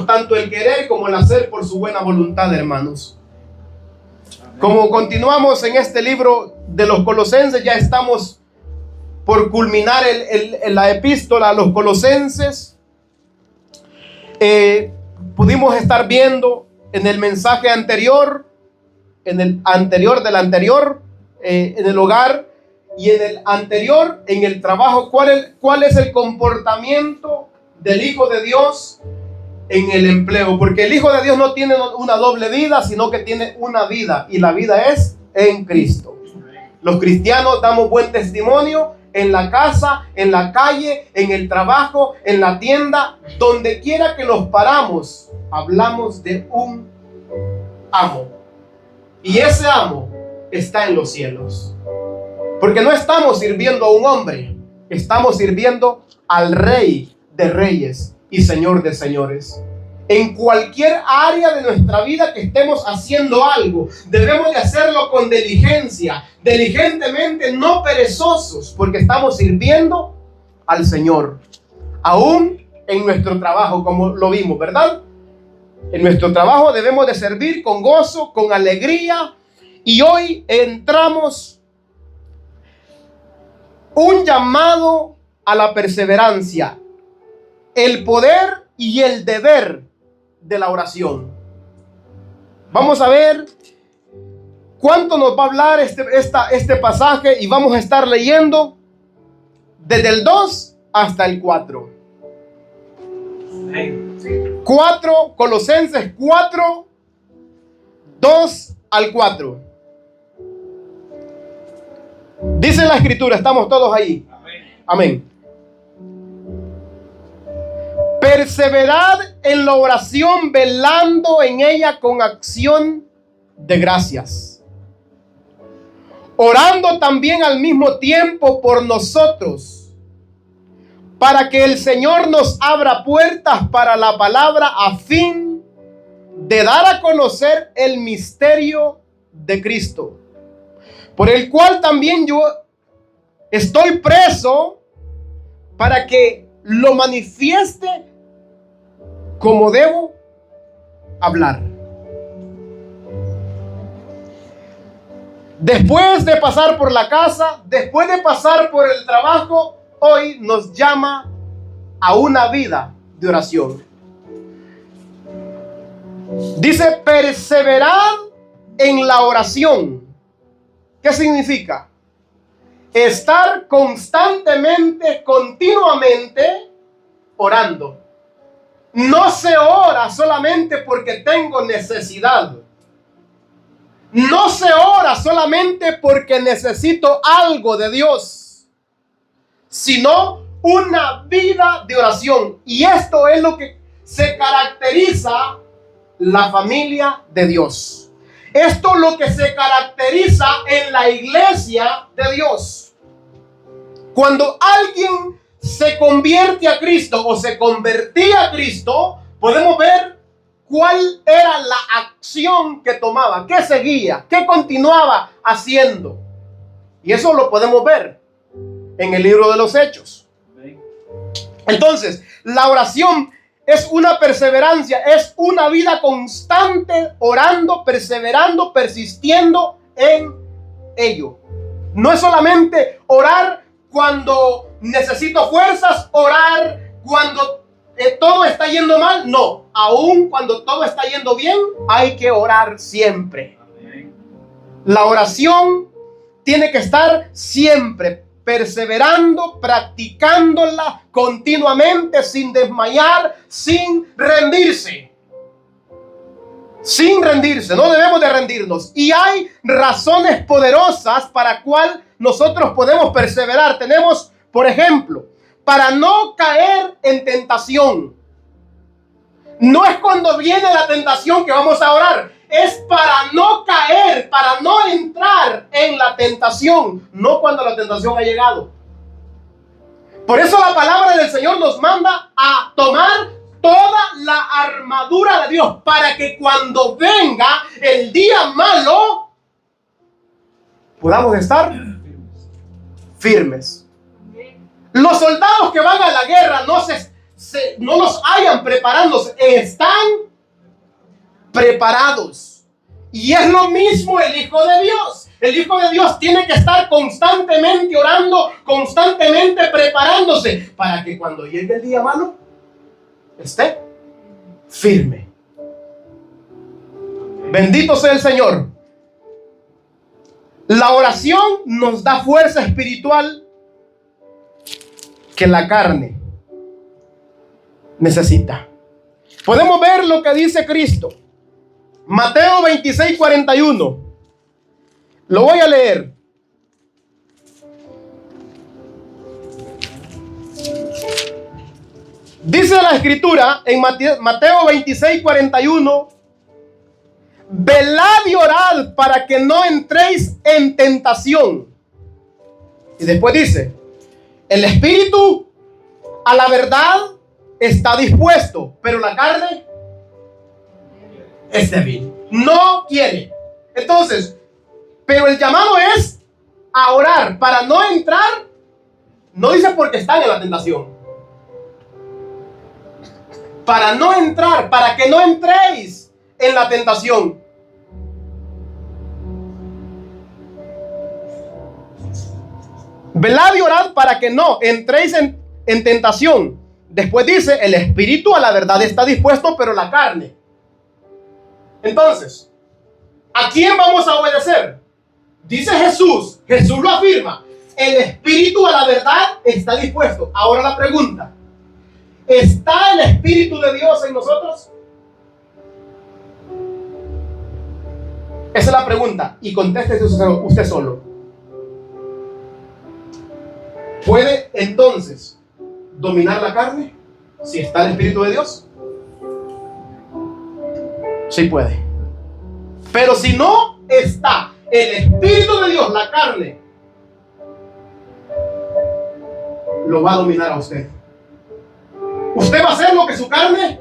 tanto el querer como el hacer por su buena voluntad, hermanos. Como continuamos en este libro de los Colosenses, ya estamos por culminar la epístola a los Colosenses. Pudimos estar viendo en el mensaje anterior, en el anterior del anterior, en el hogar, y en el anterior, en el trabajo, cuál es el comportamiento del Hijo de Dios en el empleo. Porque el Hijo de Dios no tiene una doble vida, sino que tiene una vida, y la vida es en Cristo. Los cristianos damos buen testimonio en la casa, en la calle, en el trabajo, en la tienda, donde quiera que nos paramos, hablamos de un amo. Y ese amo está en los cielos. Porque no estamos sirviendo a un hombre, estamos sirviendo al Rey de Reyes y Señor de Señores. En cualquier área de nuestra vida que estemos haciendo algo, debemos de hacerlo con diligencia, diligentemente, no perezosos, porque estamos sirviendo al Señor. Aún en nuestro trabajo, como lo vimos, ¿verdad? En nuestro trabajo debemos de servir con gozo, con alegría. Y hoy entramos un llamado a la perseverancia, el poder y el deber de la oración. Vamos a ver cuánto nos va a hablar este pasaje, y vamos a estar leyendo desde el 2 hasta el 4. 4, Colosenses 4, 2 al 4. Dice la Escritura, estamos todos ahí. Amén. Perseverad en la oración, velando en ella con acción de gracias, orando también al mismo tiempo por nosotros, para que el Señor nos abra puertas para la palabra, a fin de dar a conocer el misterio de Cristo, por el cual también yo estoy preso, para que lo manifieste como debo hablar. Después de pasar por la casa, después de pasar por el trabajo, hoy nos llama a una vida de oración. Dice: perseverad en la oración. ¿Qué significa? Estar constantemente, continuamente orando. No se ora solamente porque tengo necesidad. No se ora solamente porque necesito algo de Dios, sino una vida de oración. Y esto es lo que se caracteriza la familia de Dios. Esto es lo que se caracteriza en la iglesia de Dios. Cuando alguien se convierte a Cristo o se convertía a Cristo, podemos ver cuál era la acción que tomaba, qué seguía, qué continuaba haciendo. Y eso lo podemos ver en el libro de los Hechos. Entonces, la oración es una perseverancia, es una vida constante, orando, perseverando, persistiendo en ello. No es solamente orar cuando necesito fuerzas, orar cuando todo está yendo mal. No, aún cuando todo está yendo bien, hay que orar siempre. La oración tiene que estar siempre perseverando, practicándola continuamente, sin desmayar, sin rendirse. Sin rendirse, no debemos de rendirnos. Y hay razones poderosas para cual nosotros podemos perseverar. Tenemos, por ejemplo, para no caer en tentación. No es cuando viene la tentación que vamos a orar. Es para no caer, para no entrar en la tentación. No cuando la tentación ha llegado. Por eso la palabra del Señor nos manda a tomar toda la armadura de Dios, para que cuando venga el día malo podamos estar firmes. Los soldados que van a la guerra no se no los hayan preparándose, están preparados. Y es lo mismo el Hijo de Dios. El Hijo de Dios tiene que estar constantemente orando, constantemente preparándose para que cuando llegue el día malo esté firme. Bendito sea el Señor. La oración nos da fuerza espiritual que la carne necesita. Podemos ver lo que dice Cristo. Mateo 26:41. Lo voy a leer. Dice la Escritura en Mateo 26:41: velad y orad para que no entréis en tentación. Y después dice: el espíritu a la verdad está dispuesto, pero la carne es débil, no quiere. Entonces, pero el llamado es a orar para no entrar. No dice porque están en la tentación. Para no entrar, para que no entréis en la tentación. Velad y orad para que no entréis en tentación. Después dice: el espíritu a la verdad está dispuesto, pero la carne. Entonces, ¿a quién vamos a obedecer? Dice Jesús, Jesús lo afirma: el espíritu a la verdad está dispuesto. Ahora la pregunta: ¿está el Espíritu de Dios en nosotros? Esa es la pregunta, y contéstese usted solo. ¿Puede entonces dominar la carne si está el Espíritu de Dios? Sí puede. Pero si no está el Espíritu de Dios, la carne lo va a dominar a usted. Usted va a hacer lo que su carne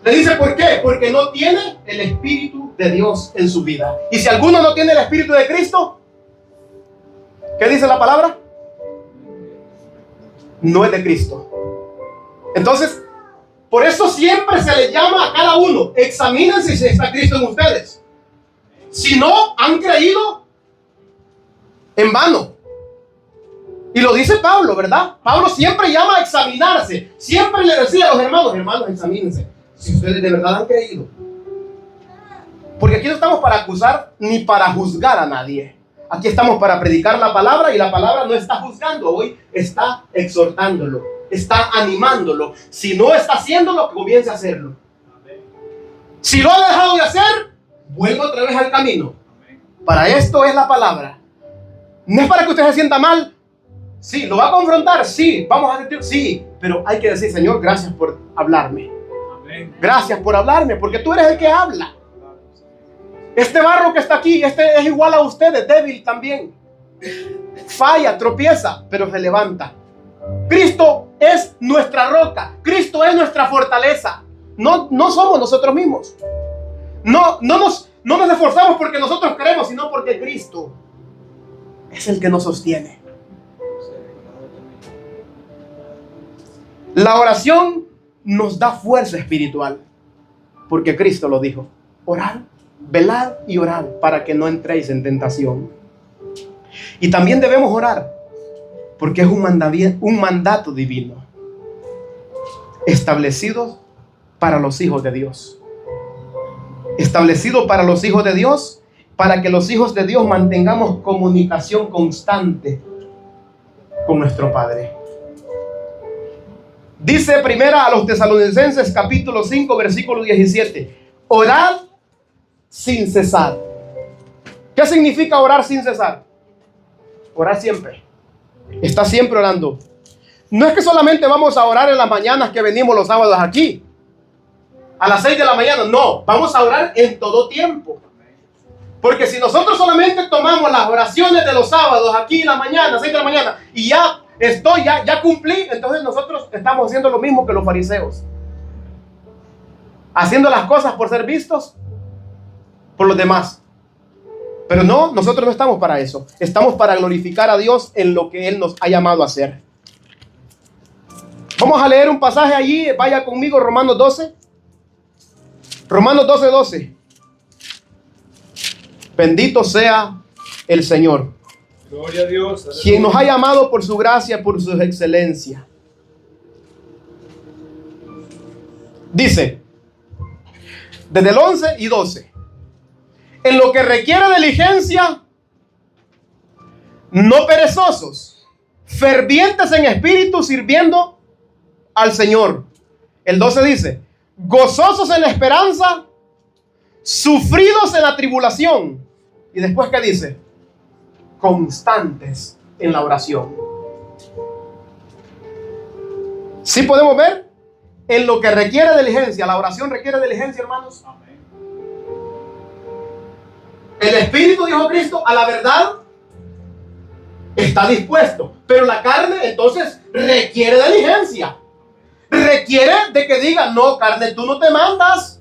le dice. ¿Por qué? Porque no tiene el Espíritu de Dios en su vida. Y si alguno no tiene el Espíritu de Cristo, ¿qué dice la palabra? No es de Cristo. Entonces, por eso siempre se le llama a cada uno: examínense si está Cristo en ustedes. Si no, han creído en vano. Y lo dice Pablo, ¿verdad? Pablo siempre llama a examinarse. Siempre le decía a los hermanos: hermanos, examínense si ustedes de verdad han creído. Porque aquí no estamos para acusar ni para juzgar a nadie. Aquí estamos para predicar la palabra, y la palabra no está juzgando hoy, está exhortándolo, está animándolo. Si no está haciéndolo, comience a hacerlo. Si lo ha dejado de hacer, vuelva otra vez al camino. Para esto es la palabra. No es para que usted se sienta mal. Sí, lo va a confrontar, sí, vamos a sentir, sí, pero hay que decir: Señor, gracias por hablarme. Gracias por hablarme, porque tú eres el que habla. Este barro que está aquí, este es igual a usted, es débil también. Falla, tropieza, pero se levanta. Cristo es nuestra roca, Cristo es nuestra fortaleza. No somos nosotros mismos. No nos esforzamos porque nosotros queremos, sino porque Cristo es el que nos sostiene. La oración nos da fuerza espiritual, porque Cristo lo dijo: orad, velad y orad para que no entréis en tentación. Y también debemos orar porque es un mandato divino establecido para los hijos de Dios. Establecido para los hijos de Dios, para que los hijos de Dios mantengamos comunicación constante con nuestro Padre. Dice primera a los Tesalonicenses capítulo 5 versículo 17: orad sin cesar. ¿Qué significa orar sin cesar? Orar siempre. Está siempre orando. No es que solamente vamos a orar en las mañanas que venimos los sábados aquí, a las 6 de la mañana. No, vamos a orar en todo tiempo. Porque si nosotros solamente tomamos las oraciones de los sábados aquí en la mañana, 6 de la mañana, y ya cumplí, entonces nosotros estamos haciendo lo mismo que los fariseos, haciendo las cosas por ser vistos por los demás. Pero no, nosotros no estamos para eso. Estamos para glorificar a Dios en lo que Él nos ha llamado a hacer. Vamos a leer un pasaje allí. Vaya conmigo, Romanos 12. Romanos 12, 12. Bendito sea el Señor. Gloria a Dios. Quien nos ha llamado por su gracia, por su excelencia. Dice, desde el 11 y 12. En lo que requiere diligencia, no perezosos, fervientes en espíritu, sirviendo al Señor. El 12 dice, gozosos en la esperanza, sufridos en la tribulación. Y después, ¿qué dice? Constantes en la oración. ¿Sí podemos ver? En lo que requiere diligencia. La oración requiere diligencia, hermanos. Amén. El Espíritu, dijo Cristo, a la verdad está dispuesto. Pero la carne, entonces, requiere diligencia. Requiere de que diga, no, carne, tú no te mandas.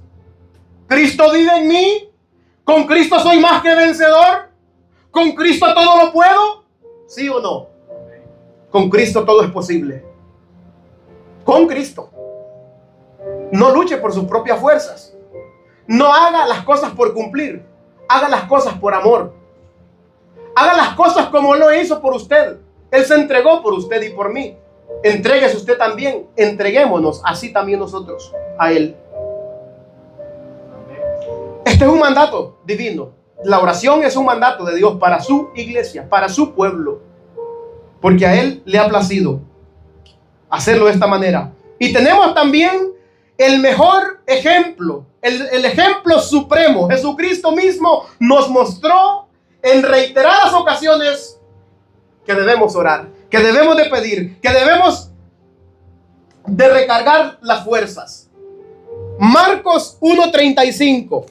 Cristo vive en mí. Con Cristo soy más que vencedor. Con Cristo todo lo puedo. ¿Sí o no? Con Cristo todo es posible. Con Cristo. No luche por sus propias fuerzas. No haga las cosas por cumplir. Haga las cosas por amor. Haga las cosas como lo hizo por usted. Él se entregó por usted y por mí. Entréguese usted también. Entreguémonos así también nosotros a Él. Este es un mandato divino. La oración es un mandato de Dios para su iglesia, para su pueblo. Porque a Él le ha placido hacerlo de esta manera. Y tenemos también el mejor ejemplo, el ejemplo supremo. Jesucristo mismo nos mostró en reiteradas ocasiones que debemos orar, que debemos de pedir, que debemos de recargar las fuerzas. Marcos 1:35.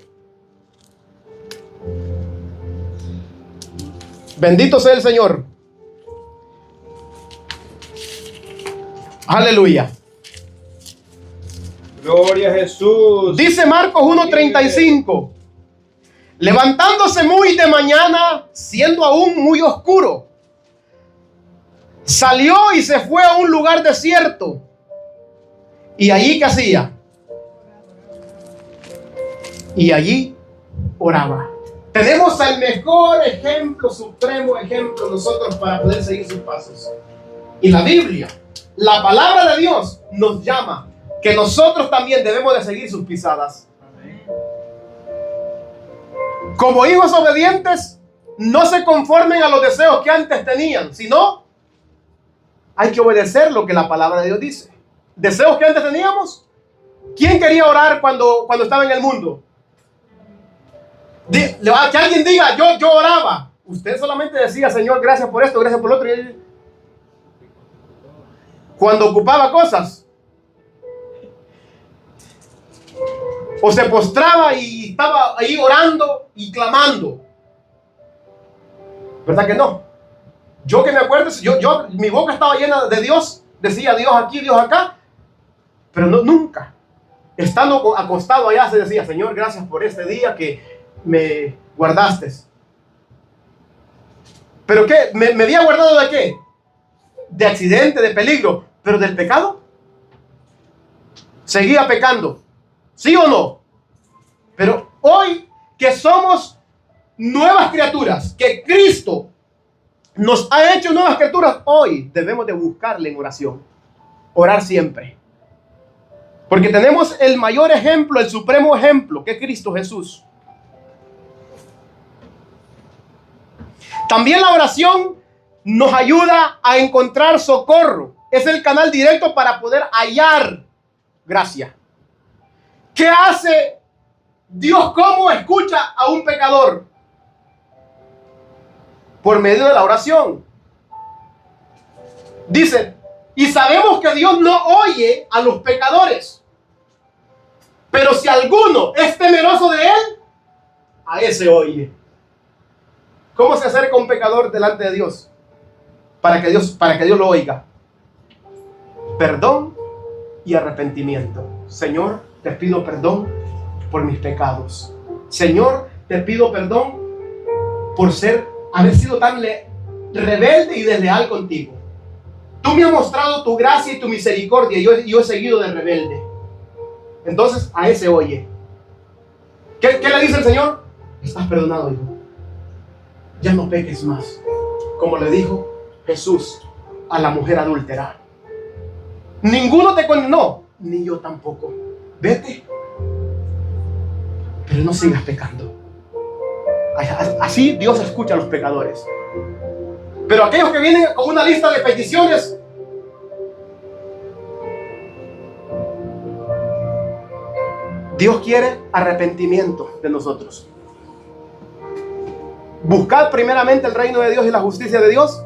Bendito sea el Señor. Aleluya. Gloria a Jesús. Dice Marcos 1:35. Levantándose muy de mañana, siendo aún muy oscuro, salió y se fue a un lugar desierto. ¿Y allí qué hacía? Y allí oraba. Tenemos el mejor ejemplo, supremo ejemplo nosotros para poder seguir sus pasos. Y la Biblia, la palabra de Dios, nos llama que nosotros también debemos de seguir sus pisadas. Como hijos obedientes, no se conformen a los deseos que antes tenían, sino hay que obedecer lo que la palabra de Dios dice. ¿Deseos que antes teníamos? ¿Quién quería orar cuando estaba en el mundo? Que alguien diga, yo oraba. Usted solamente decía, Señor, gracias por esto, gracias por lo otro. Y cuando ocupaba cosas, o se postraba y estaba ahí orando y clamando. ¿Verdad que no? Yo que me acuerdo, mi boca estaba llena de Dios, decía Dios aquí, Dios acá, pero no, nunca, estando acostado allá, se decía, Señor, gracias por este día que me guardaste. ¿Pero qué? ¿Me había guardado de qué? De accidente, de peligro, pero del pecado. Seguía pecando. ¿Sí o no? Pero hoy que somos nuevas criaturas, que Cristo nos ha hecho nuevas criaturas, hoy debemos de buscarle en oración. Orar siempre. Porque tenemos el mayor ejemplo, el supremo ejemplo, que es Cristo Jesús. También la oración nos ayuda a encontrar socorro. Es el canal directo para poder hallar gracia. ¿Qué hace Dios? ¿Cómo escucha a un pecador? Por medio de la oración. Dice, y sabemos que Dios no oye a los pecadores. Pero si alguno es temeroso de Él, a ese oye. ¿Cómo se acerca un pecador delante de Dios? Para que Dios lo oiga. Perdón y arrepentimiento. Señor, te pido perdón por mis pecados. Señor, te pido perdón por haber sido tan rebelde y desleal contigo. Tú me has mostrado tu gracia y tu misericordia y yo he seguido de rebelde. Entonces a ese oye. ¿Qué le dice el Señor? Estás perdonado, hijo. Ya no peques más. Como le dijo Jesús a la mujer adúltera. Ninguno te condenó, ni yo tampoco. Vete, pero no sigas pecando. Así Dios escucha a los pecadores. Pero aquellos que vienen con una lista de peticiones, Dios quiere arrepentimiento de nosotros. Buscad primeramente el reino de Dios y la justicia de Dios.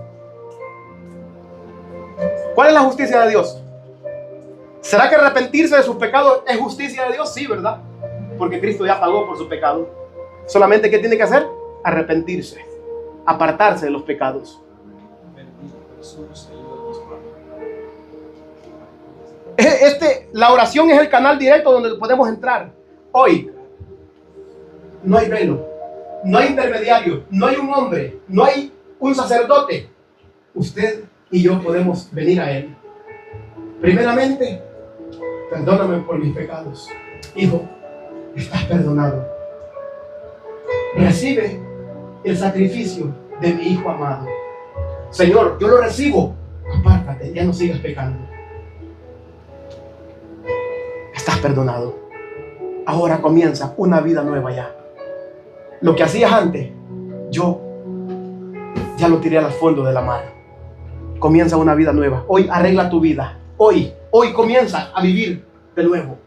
¿Cuál es la justicia de Dios? ¿Será que arrepentirse de sus pecados es justicia de Dios? Sí, ¿verdad? Porque Cristo ya pagó por su pecado. Solamente, ¿qué tiene que hacer? Arrepentirse, apartarse de los pecados. La oración es el canal directo donde podemos entrar. Hoy no hay velo, no hay intermediario, no hay un hombre, no hay un sacerdote. Usted y yo podemos venir a Él. Primeramente, perdóname por mis pecados. Hijo, estás perdonado. Recibe el sacrificio de mi Hijo amado. Señor, yo lo recibo. Apártate, ya no sigas pecando. Estás perdonado. Ahora comienza una vida nueva ya. Lo que hacías antes, yo ya lo tiré al fondo de la mar. Comienza una vida nueva. Hoy arregla tu vida. Hoy comienza a vivir de nuevo.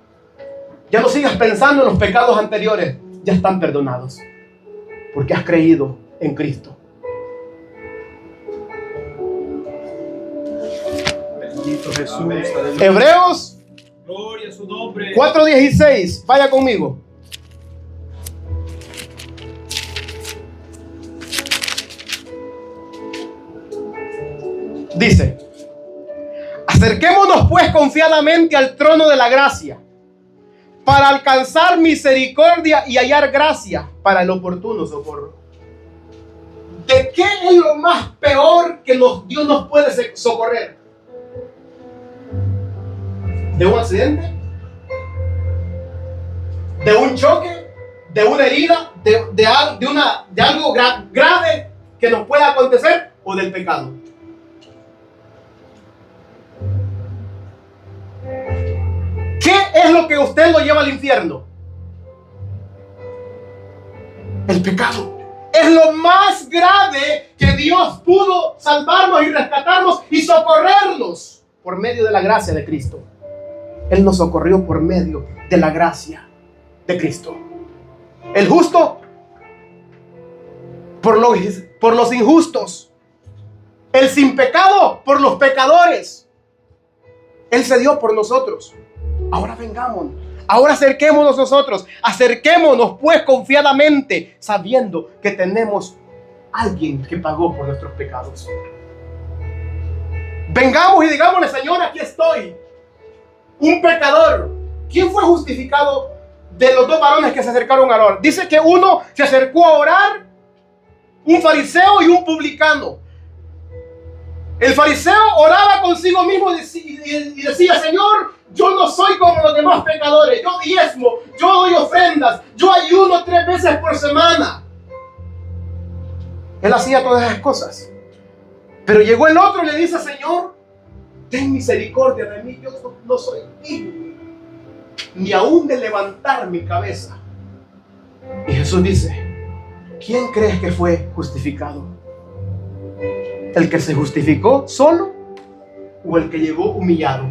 Ya no sigas pensando en los pecados anteriores. Ya están perdonados. Porque has creído en Cristo. Bendito Jesús. Hebreos Gloria a su nombre. 4:16. Vaya conmigo. Dice: acerquémonos pues confiadamente al trono de la gracia, para alcanzar misericordia y hallar gracia para el oportuno socorro. ¿De qué es lo más peor que Dios nos puede socorrer? ¿De un accidente? ¿De un choque? ¿De una herida? ¿De algo grave que nos pueda acontecer? ¿O del pecado? ¿Qué es lo que usted lo lleva al infierno? El pecado. Es lo más grave que Dios pudo salvarnos y rescatarnos y socorrernos por medio de la gracia de Cristo. Él nos socorrió por medio de la gracia de Cristo. El justo por los injustos. El sin pecado por los pecadores. Él se dio por nosotros. Ahora vengamos. Ahora acerquémonos nosotros. Acerquémonos pues confiadamente, sabiendo que tenemos alguien que pagó por nuestros pecados. Vengamos y digámosle: Señor, aquí estoy, un pecador. ¿Quién fue justificado de los dos varones que se acercaron a orar? Dice que uno se acercó a orar, un fariseo y un publicano. El fariseo oraba consigo mismo y decía: Señor, yo no soy como los demás pecadores. Yo diezmo, yo doy ofrendas, yo ayuno 3 veces por semana. Él hacía todas esas cosas. Pero llegó el otro y le dice: Señor, ten misericordia de mí. Yo no soy digno ni aún de levantar mi cabeza. Y Jesús dice: ¿quién crees que fue justificado? ¿El que se justificó solo o el que llegó humillado?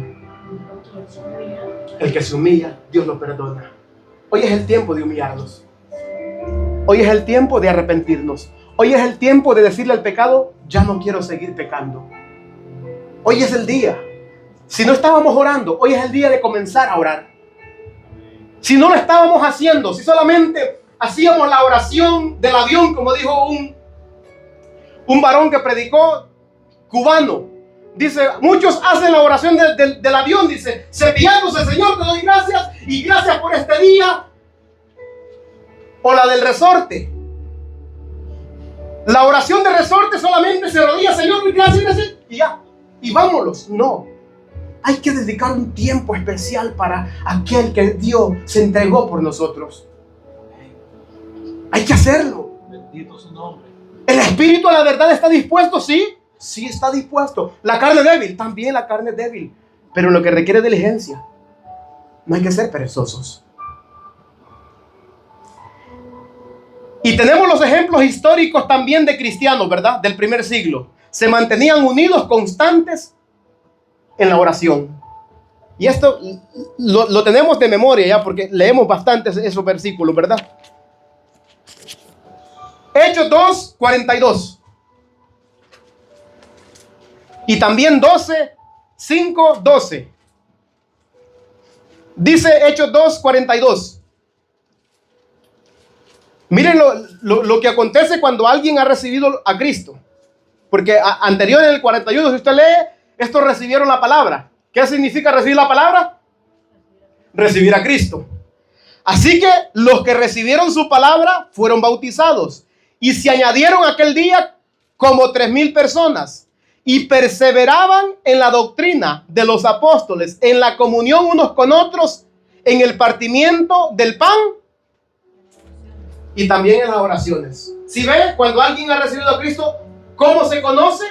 El que se humilla, Dios lo perdona. Hoy es el tiempo de humillarnos. Hoy es el tiempo de arrepentirnos. Hoy es el tiempo de decirle al pecado: ya no quiero seguir pecando. Hoy es el día. Si no estábamos orando, hoy es el día de comenzar a orar. Si no lo estábamos haciendo, si solamente hacíamos la oración del avión, como dijo un varón que predicó, cubano, dice: muchos hacen la oración del avión, dice, cepillándose: Señor, te doy gracias y gracias por este día. O la del resorte. La oración de resorte solamente se rodilla: Señor, gracias, gracias, y ya. y vámonos. No. Hay que dedicar un tiempo especial para aquel que Dios se entregó por nosotros. Hay que hacerlo. Bendito su nombre. ¿El espíritu a la verdad está dispuesto? Sí, sí está dispuesto. La carne débil, también la carne débil. Pero lo que requiere diligencia. No hay que ser perezosos. Y tenemos los ejemplos históricos también de cristianos, ¿verdad? Del primer siglo. Se mantenían unidos, constantes en la oración. Y esto lo tenemos de memoria ya, porque leemos bastante esos versículos, ¿verdad? Hechos 2, 42. Y también 12, 5, 12. Dice Hechos 2, 42. Miren lo que acontece cuando alguien ha recibido a Cristo. Porque anterior en el 41, si usted lee, estos recibieron la palabra. ¿Qué significa recibir la palabra? Recibir a Cristo. Así que los que recibieron su palabra fueron bautizados. Y se añadieron aquel día como 3,000 personas. Y perseveraban en la doctrina de los apóstoles, en la comunión unos con otros, en el partimiento del pan y también en las oraciones. Si ve, cuando alguien ha recibido a Cristo, ¿cómo se conoce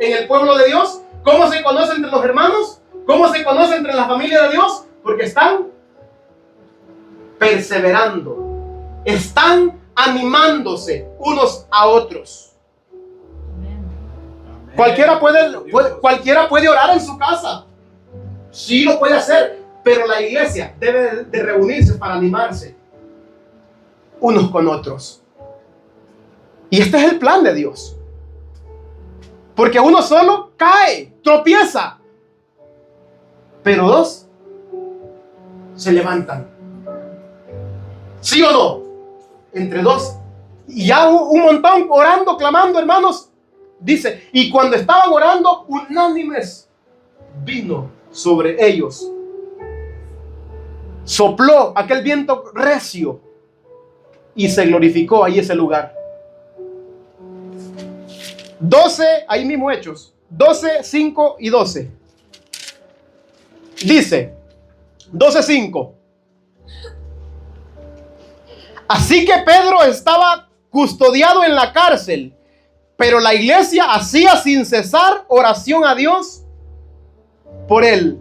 en el pueblo de Dios? ¿Cómo se conoce entre los hermanos? ¿Cómo se conoce entre la familia de Dios? Porque están perseverando, están animándose unos a otros. Cualquiera puede orar en su casa. Sí lo puede hacer, pero la iglesia debe de reunirse para animarse unos con otros. Y este es el plan de Dios. Porque uno solo cae, tropieza, pero dos se levantan. ¿Sí o no? Entre dos. Y ya un montón orando, clamando, hermanos. Dice, y cuando estaban orando, unánimes vino sobre ellos. Sopló aquel viento recio y se glorificó ahí ese lugar. 12, ahí mismo Hechos, 12, 5 y 12. Dice, 12, 5. Así que Pedro estaba custodiado en la cárcel, pero la iglesia hacía sin cesar oración a Dios por él.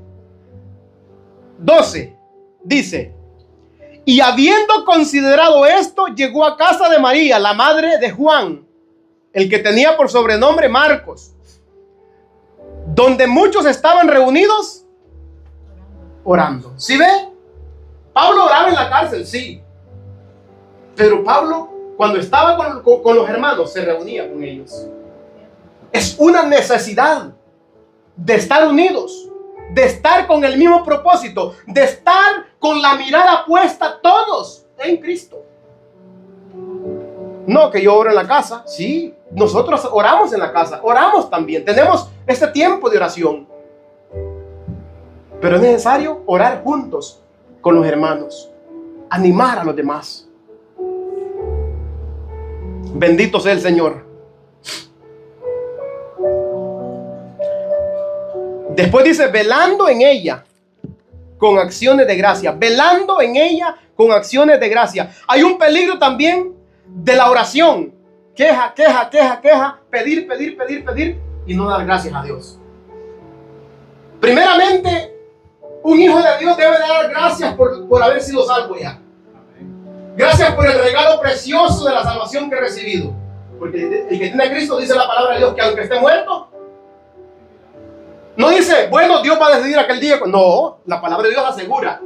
12, dice, y habiendo considerado esto, llegó a casa de María, la madre de Juan, el que tenía por sobrenombre Marcos, donde muchos estaban reunidos orando. ¿Sí ve? Pablo oraba en la cárcel, sí. Pero Pablo, cuando estaba con los hermanos, se reunía con ellos. Es una necesidad de estar unidos, de estar con el mismo propósito, de estar con la mirada puesta todos en Cristo. No que yo oro en la casa, sí, nosotros oramos en la casa, oramos también, tenemos este tiempo de oración. Pero es necesario orar juntos con los hermanos, animar a los demás. Bendito sea el Señor. Después dice, velando en ella con acciones de gracia. Velando en ella con acciones de gracia. Hay un peligro también de la oración. Queja, queja, queja, queja. Pedir, pedir, pedir, pedir. Y no dar gracias a Dios. Primeramente, un hijo de Dios debe dar gracias por haber sido salvo ya. Gracias por el regalo precioso de la salvación que he recibido. Porque el que tiene a Cristo, dice la palabra de Dios, que aunque esté muerto, no dice, bueno, Dios va a decidir aquel día. No, la palabra de Dios asegura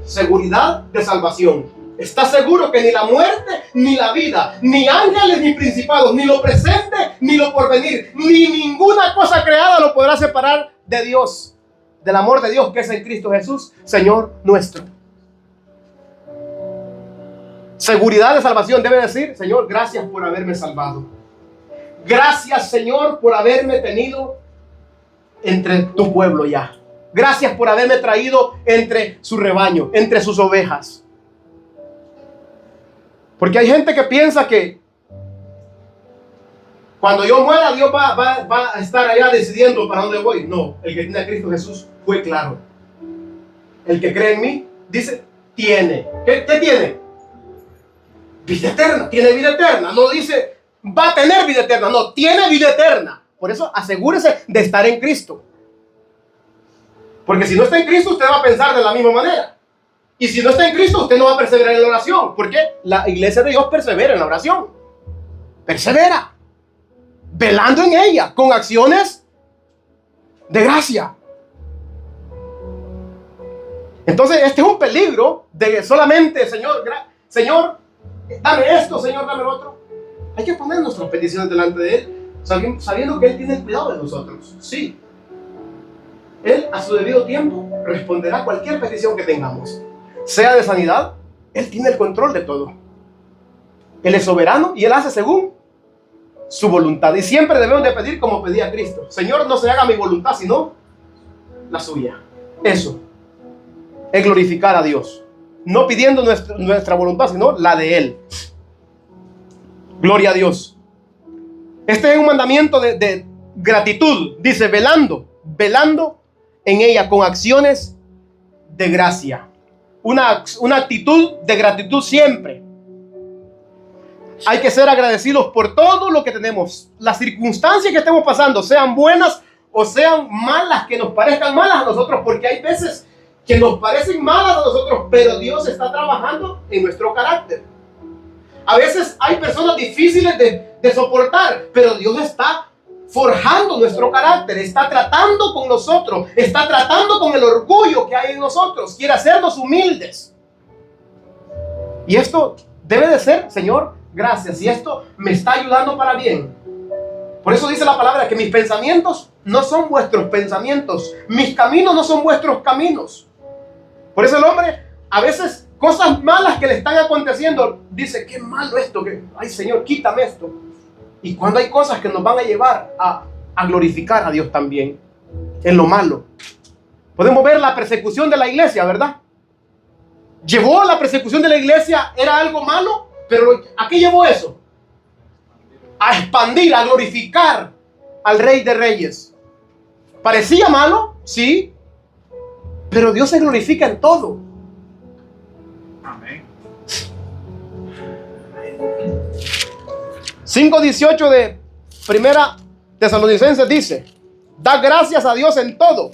seguridad de salvación. Está seguro que ni la muerte, ni la vida, ni ángeles, ni principados, ni lo presente, ni lo porvenir, ni ninguna cosa creada lo podrá separar de Dios, del amor de Dios que es en Cristo Jesús, Señor nuestro. Seguridad de salvación debe decir, Señor, gracias por haberme salvado. Gracias, Señor, por haberme tenido entre tu pueblo ya. Gracias por haberme traído entre su rebaño, entre sus ovejas. Porque hay gente que piensa que Cuando yo muera, Dios va a estar allá decidiendo para dónde voy. No, el que tiene a Cristo Jesús fue claro. El que cree en mí, dice, tiene. ¿Qué tiene? Vida eterna. Tiene vida eterna. No dice, va a tener vida eterna. No, tiene vida eterna. Por eso asegúrese de estar en Cristo. Porque si no está en Cristo, usted va a pensar de la misma manera. Y si no está en Cristo, usted no va a perseverar en la oración. Porque la iglesia de Dios persevera en la oración. Persevera. Velando en ella, con acciones de gracia. Entonces, este es un peligro de solamente, Señor, dame esto, Señor, dame lo otro. Hay que poner nuestras peticiones delante de Él, sabiendo que Él tiene cuidado de nosotros. Sí. Él, a su debido tiempo, responderá a cualquier petición que tengamos. Sea de sanidad, Él tiene el control de todo. Él es soberano y Él hace según su voluntad. Y siempre debemos de pedir como pedía Cristo. Señor, no se haga mi voluntad, sino la suya. Eso es glorificar a Dios. No pidiendo nuestra voluntad, sino la de Él. Gloria a Dios. Este es un mandamiento de gratitud. Dice, velando en ella con acciones de gracia. Una actitud de gratitud siempre. Hay que ser agradecidos por todo lo que tenemos. Las circunstancias que estemos pasando, sean buenas o sean malas, que nos parezcan malas a nosotros, porque hay veces que nos parecen malas a nosotros, pero Dios está trabajando en nuestro carácter. A veces hay personas difíciles de soportar, pero Dios está forjando nuestro carácter, está tratando con nosotros, está tratando con el orgullo que hay en nosotros, quiere hacernos humildes. Y esto debe de ser, Señor, gracias, y esto me está ayudando para bien. Por eso dice la palabra que mis pensamientos no son vuestros pensamientos, mis caminos no son vuestros caminos. Por eso el hombre, a veces, cosas malas que le están aconteciendo, dice, qué malo esto, ay Señor, quítame esto. Y cuando hay cosas que nos van a llevar a glorificar a Dios también, en lo malo. Podemos ver la persecución de la iglesia, ¿verdad? Llevó la persecución de la iglesia, era algo malo, pero ¿a qué llevó eso? A expandir, a glorificar al Rey de Reyes. Parecía malo, sí, pero Dios se glorifica en todo. Amén. 5:18 de Primera Tesalonicenses dice, da gracias a Dios en todo.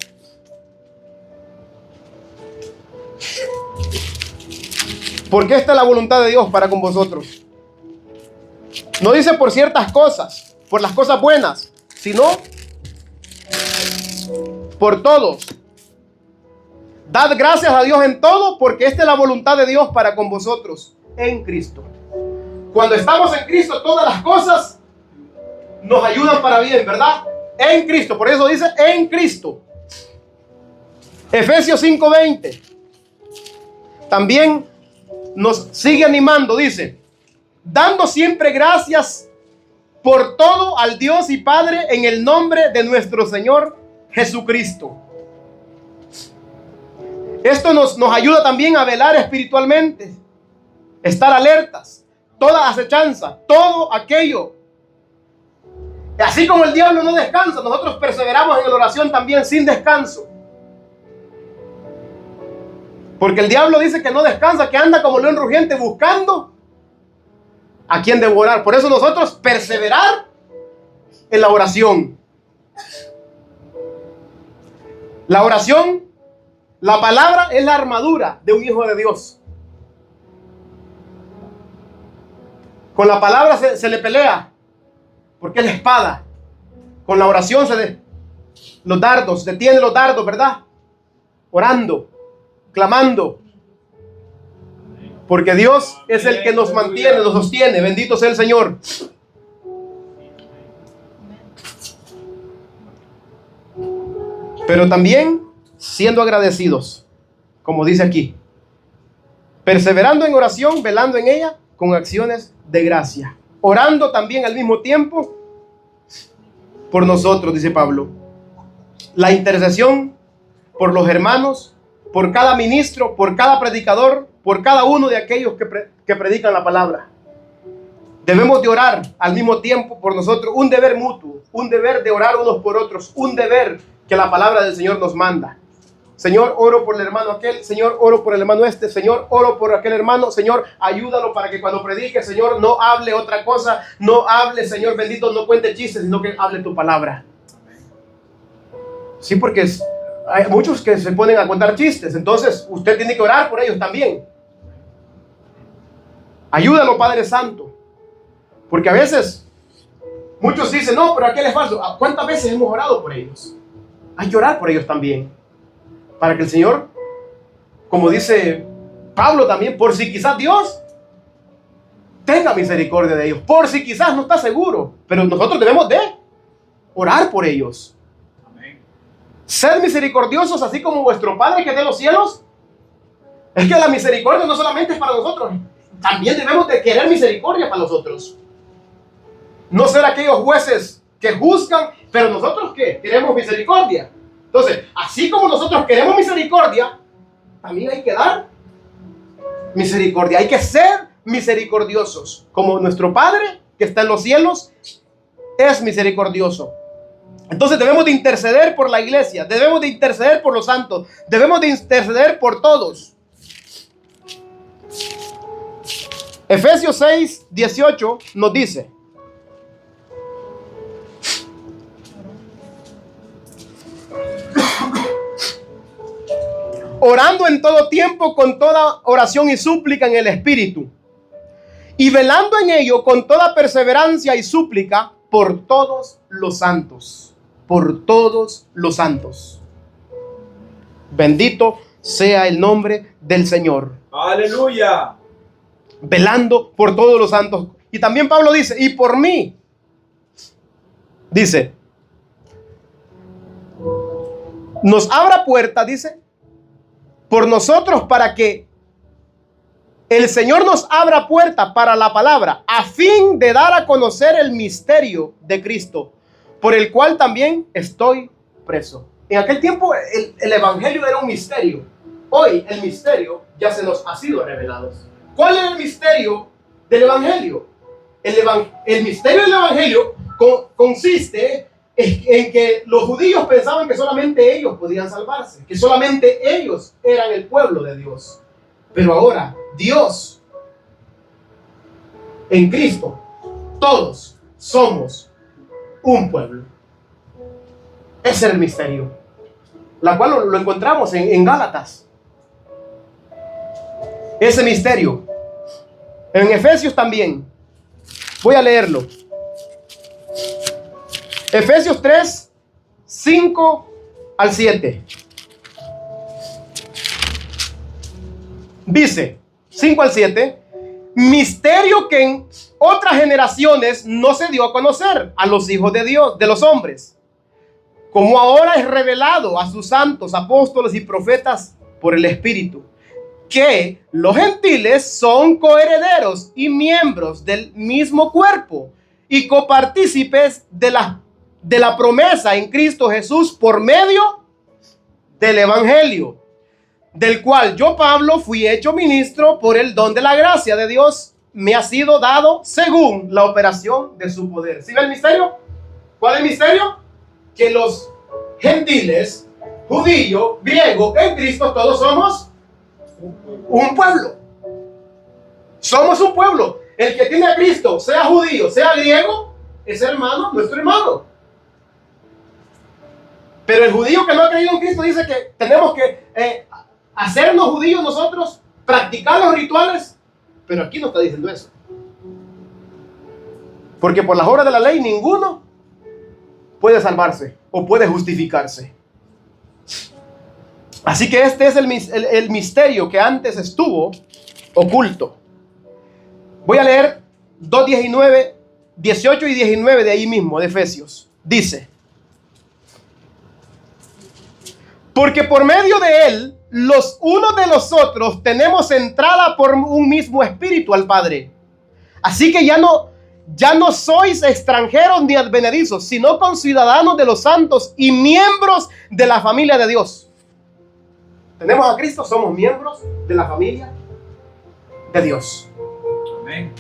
Porque esta es la voluntad de Dios para con vosotros. No dice por ciertas cosas, por las cosas buenas, sino por todos. Dad gracias a Dios en todo, porque esta es la voluntad de Dios para con vosotros en Cristo. Cuando estamos en Cristo, todas las cosas nos ayudan para bien, ¿verdad? En Cristo, por eso dice en Cristo. Efesios 5:20 también nos sigue animando, dice, dando siempre gracias por todo al Dios y Padre en el nombre de nuestro Señor Jesucristo. Esto nos ayuda también a velar espiritualmente, estar alertas, toda acechanza, todo aquello. Así como el diablo no descansa, nosotros perseveramos en la oración también sin descanso. Porque el diablo dice que no descansa, que anda como león rugiente buscando a quien devorar. Por eso nosotros perseverar en la oración. La oración, la palabra es la armadura de un hijo de Dios. Con la palabra se le pelea, porque es la espada. Con la oración los dardos, detiene los dardos, ¿verdad? Orando, clamando. Porque Dios es el que nos mantiene, nos sostiene. Bendito sea el Señor. Pero también siendo agradecidos, como dice aquí, perseverando en oración, velando en ella con acciones de gracia, orando también al mismo tiempo por nosotros, dice Pablo. La intercesión por los hermanos, por cada ministro, por cada predicador, por cada uno de aquellos que predican la palabra. Debemos de orar al mismo tiempo por nosotros, un deber mutuo, un deber de orar unos por otros, un deber que la palabra del Señor nos manda. Señor, oro por el hermano aquel, Señor, oro por el hermano este, Señor, oro por aquel hermano, Señor, ayúdalo para que cuando predique, Señor, no hable otra cosa, no hable, Señor bendito, no cuente chistes, sino que hable tu palabra. Sí, porque hay muchos que se ponen a contar chistes, entonces usted tiene que orar por ellos también. Ayúdalo, Padre Santo. Porque a veces muchos dicen, no, pero aquel es falso. ¿Cuántas veces hemos orado por ellos? Hay que orar por ellos también. Para que el Señor, como dice Pablo también, por si quizás Dios tenga misericordia de ellos. Por si quizás no está seguro. Pero nosotros debemos de orar por ellos. Amén. Ser misericordiosos así como vuestro Padre que es de los cielos. Es que la misericordia no solamente es para nosotros. También debemos de querer misericordia para los otros. No ser aquellos jueces que juzgan, pero nosotros ¿qué? Queremos misericordia. Entonces, así como nosotros queremos misericordia, también hay que dar misericordia. Hay que ser misericordiosos. Como nuestro Padre que está en los cielos es misericordioso. Entonces debemos de interceder por la iglesia. Debemos de interceder por los santos. Debemos de interceder por todos. Efesios 6, 18 nos dice: orando en todo tiempo con toda oración y súplica en el Espíritu, y velando en ello con toda perseverancia y súplica por todos los santos. Por todos los santos. Bendito sea el nombre del Señor. Aleluya. Velando por todos los santos. Y también Pablo dice, y por mí. Dice, nos abra puerta, dice, por nosotros para que el Señor nos abra puerta para la palabra, a fin de dar a conocer el misterio de Cristo, por el cual también estoy preso. En aquel tiempo el evangelio era un misterio. Hoy el misterio ya se nos ha sido revelado. ¿Cuál es el misterio del evangelio? El misterio del evangelio consiste en que los judíos pensaban que solamente ellos podían salvarse, que solamente ellos eran el pueblo de Dios. Pero ahora Dios, en Cristo, todos somos un pueblo. Ese es el misterio, la cual lo encontramos en Gálatas. Ese misterio en Efesios también. Voy a leerlo. Efesios 3, 5 al 7. Dice, 5 al 7, misterio que en otras generaciones no se dio a conocer a los hijos de Dios, de los hombres, como ahora es revelado a sus santos apóstoles y profetas por el Espíritu, que los gentiles son coherederos y miembros del mismo cuerpo y copartícipes de la promesa en Cristo Jesús por medio del evangelio, del cual yo, Pablo, fui hecho ministro por el don de la gracia de Dios, me ha sido dado según la operación de su poder. ¿Sí ve el misterio? ¿Cuál es el misterio? Que los gentiles, judío, griego, en Cristo todos somos un pueblo. Somos un pueblo. El que tiene a Cristo, sea judío, sea griego, es hermano, nuestro hermano. Pero el judío que no ha creído en Cristo dice que tenemos que hacernos judíos nosotros, practicar los rituales. Pero aquí no está diciendo eso. Porque por las obras de la ley ninguno puede salvarse o puede justificarse. Así que este es el misterio que antes estuvo oculto. Voy a leer 2:19, 18 y 19 de ahí mismo, de Efesios. Dice: porque por medio de él, los unos de los otros tenemos entrada por un mismo espíritu al Padre. Así que ya no sois extranjeros ni advenedizos, sino conciudadanos de los santos y miembros de la familia de Dios. Tenemos a Cristo, somos miembros de la familia de Dios. Amén.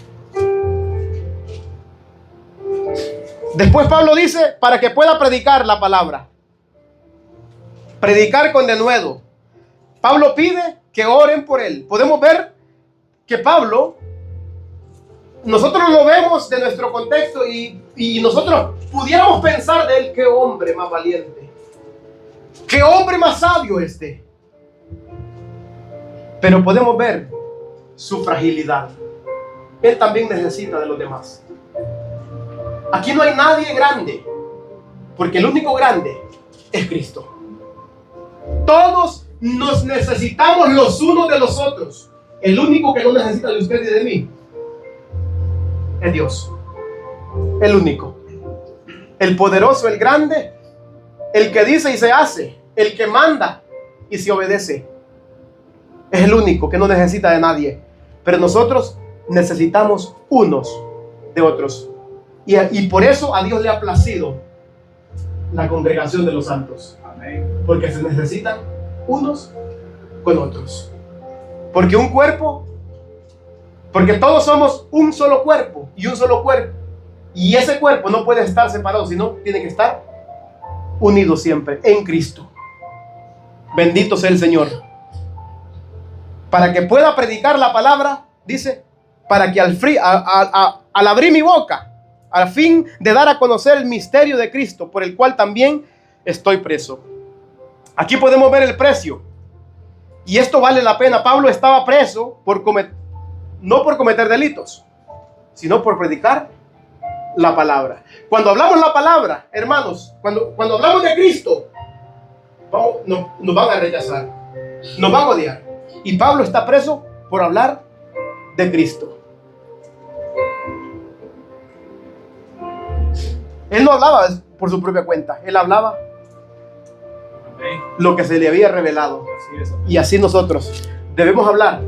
Después Pablo dice, para que pueda predicar la palabra. Predicar con denuedo. Pablo pide que oren por él. Podemos ver que Pablo, nosotros lo vemos de nuestro contexto y nosotros pudiéramos pensar de él, qué hombre más valiente, qué hombre más sabio este. Pero podemos ver su fragilidad. Él también necesita de los demás. Aquí no hay nadie grande, porque el único grande es Cristo. Todos nos necesitamos los unos de los otros. El único que no necesita de usted y de mí es Dios. El único. El poderoso, el grande, el que dice y se hace, el que manda y se obedece. Es el único que no necesita de nadie. Pero nosotros necesitamos unos de otros. Y por eso a Dios le ha placido la congregación de los santos. Amén. Porque se necesitan unos con otros. Porque un cuerpo, porque todos somos un solo cuerpo y un solo cuerpo. Y ese cuerpo no puede estar separado, sino tiene que estar unido siempre en Cristo. Bendito sea el Señor. Para que pueda predicar la palabra, dice, para que al abrir mi boca, al fin de dar a conocer el misterio de Cristo, por el cual también estoy preso. Aquí podemos ver el precio. Y esto vale la pena. Pablo estaba preso no por cometer delitos, sino por predicar la palabra. Cuando hablamos la palabra, hermanos, cuando hablamos de Cristo, nos van a rechazar, nos van a odiar. Y Pablo está preso por hablar de Cristo. Él no hablaba por su propia cuenta, él hablaba lo que se le había revelado. Y así nosotros debemos hablar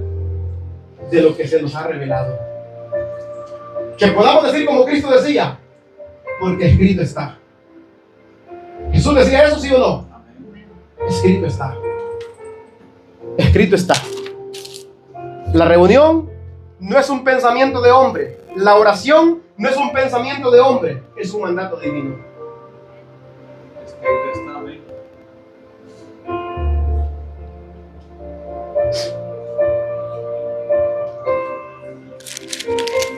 de lo que se nos ha revelado. Que podamos decir como Cristo decía, porque escrito está. ¿Jesús decía eso, sí o no? Escrito está. Escrito está. La reunión no es un pensamiento de hombre. La oración no es un pensamiento de hombre. Es un mandato divino. Escrito está, amén.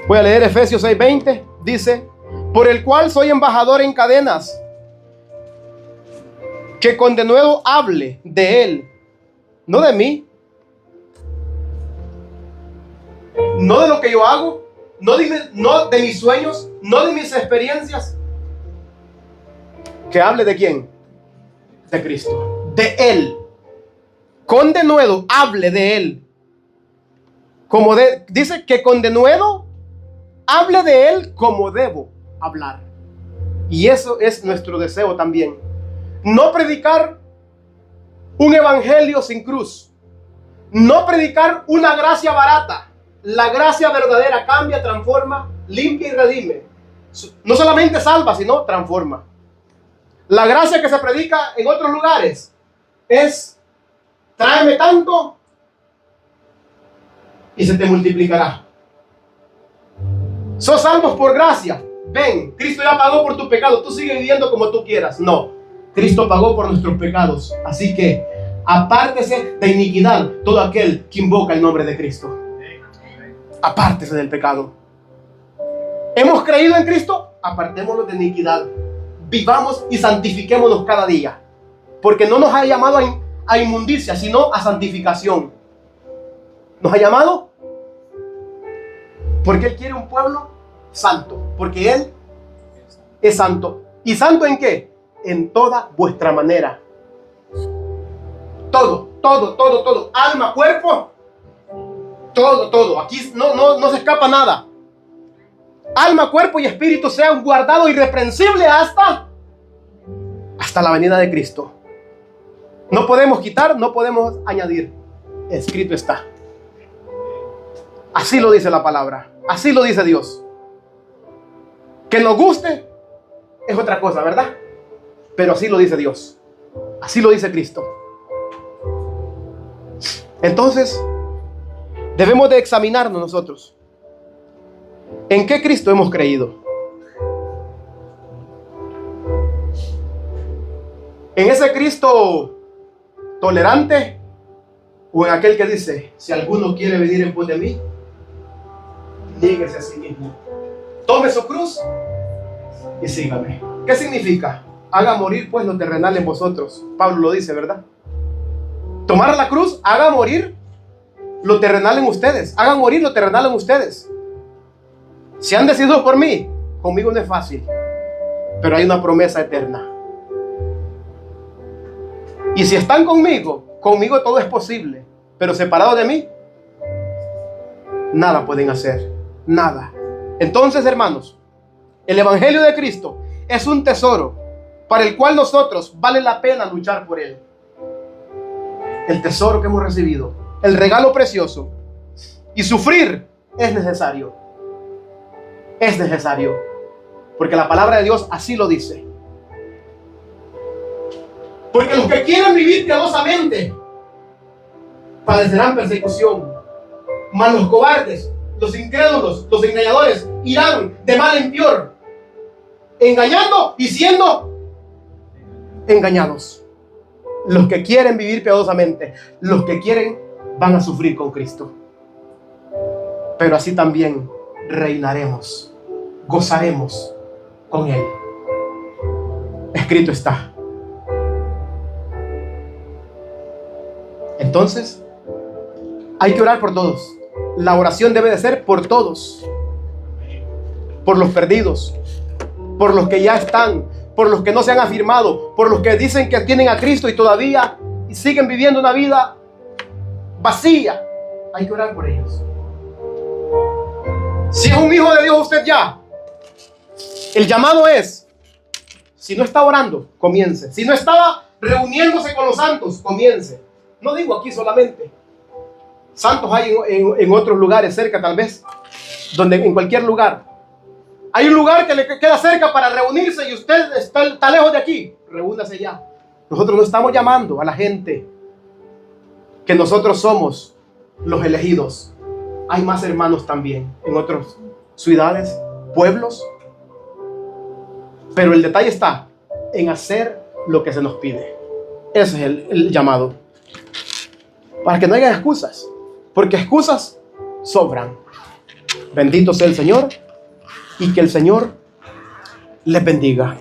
Voy a leer Efesios 6:20. Dice, por el cual soy embajador en cadenas, que con denuedo hable de él, no de mí, no de lo que yo hago, no de mis sueños, no de mis experiencias. Que hable de quién? De Cristo, de él. Con denuedo hable de él. Dice que con denuedo hable de él como debo hablar. Y eso es nuestro deseo también. No predicar un evangelio sin cruz. No predicar una gracia barata. La gracia verdadera cambia, transforma, limpia y redime. No solamente salva, sino transforma. La gracia que se predica en otros lugares es: tráeme tanto y se te multiplicará. Sos salvos por gracia. Ven, Cristo ya pagó por tu pecado. Tú sigues viviendo como tú quieras. No, Cristo pagó por nuestros pecados. Así que apártese de iniquidad todo aquel que invoca el nombre de Cristo. Apártese del pecado. ¿Hemos creído en Cristo? Apartémonos de iniquidad. Vivamos y santifiquémonos cada día. Porque no nos ha llamado a inmundicia, sino a santificación. Nos ha llamado porque Él quiere un pueblo santo. Porque Él es santo. ¿Y santo en qué? En toda vuestra manera. Todo. Alma, cuerpo. Todo. Aquí no se escapa nada. Alma, cuerpo y espíritu sean guardados irreprensibles hasta la venida de Cristo. No podemos quitar, no podemos añadir. Escrito está. Así lo dice la palabra. Así lo dice Dios. Que nos guste es otra cosa, ¿verdad? Pero así lo dice Dios. Así lo dice Cristo. Entonces, debemos de examinarnos nosotros. ¿En qué Cristo hemos creído? ¿En ese Cristo tolerante o en aquel que dice, si alguno quiere venir en pos de mí, niéguese a sí mismo, tome su cruz y sígame? ¿Qué significa? Haga morir pues lo terrenal en vosotros. Pablo lo dice, ¿verdad? Tomar la cruz, haga morir lo terrenal en ustedes. Hagan morir lo terrenal en ustedes. Si han decidido por mí, conmigo no es fácil, pero hay una promesa eterna. Y si están conmigo, conmigo todo es posible, pero separado de mí, nada pueden hacer, nada. Entonces, hermanos, el Evangelio de Cristo es un tesoro para el cual nosotros vale la pena luchar por él. El tesoro que hemos recibido, el regalo precioso, y sufrir es necesario. Es necesario, porque la palabra de Dios así lo dice. Porque los que quieren vivir piadosamente padecerán persecución, mas los cobardes, los incrédulos, los engañadores irán de mal en peor, engañando y siendo engañados. Los que quieren vivir piadosamente, los que quieren, van a sufrir con Cristo, pero así también reinaremos, gozaremos con Él. Escrito está. Entonces, hay que orar por todos. La oración debe de ser por todos, por los perdidos, por los que ya están, por los que no se han afirmado, por los que dicen que tienen a Cristo y todavía siguen viviendo una vida vacía. Hay que orar por ellos. Si es un hijo de Dios usted ya, el llamado es, si no está orando, comience. Si no estaba reuniéndose con los santos, comience. No digo aquí solamente. Santos hay en otros lugares cerca, tal vez, donde en cualquier lugar. Hay un lugar que le queda cerca para reunirse y usted está lejos de aquí. Reúnase ya. Nosotros no estamos llamando a la gente que nosotros somos los elegidos. Hay más hermanos también en otras ciudades, pueblos. Pero el detalle está en hacer lo que se nos pide. Ese es el llamado. Para que no haya excusas, porque excusas sobran. Bendito sea el Señor y que el Señor les bendiga.